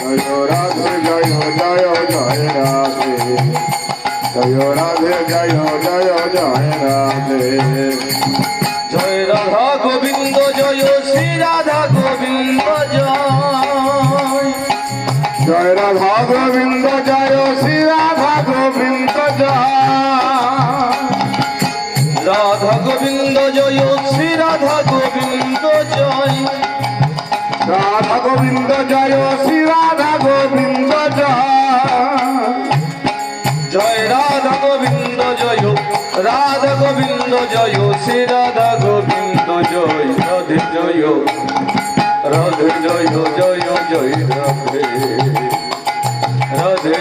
Joy Radhe Joy Joy Joy Radhe Joy Radhe Joy Joy Joy Radhe Joy Radha Govinda Joy Shri Radha Govinda Joy Joy Radha Govinda Joy Shri Radha Govinda Joy Radha Govinda Joy Shri Radha Govinda Joy Radha Govinda Joy Shri Radha Govinda Joy Radha Govinda Joy Radha Govinda Joy Shri Radha Govinda Joy Radhe Joy Radhe Joy Joy Joy Radhe Radhe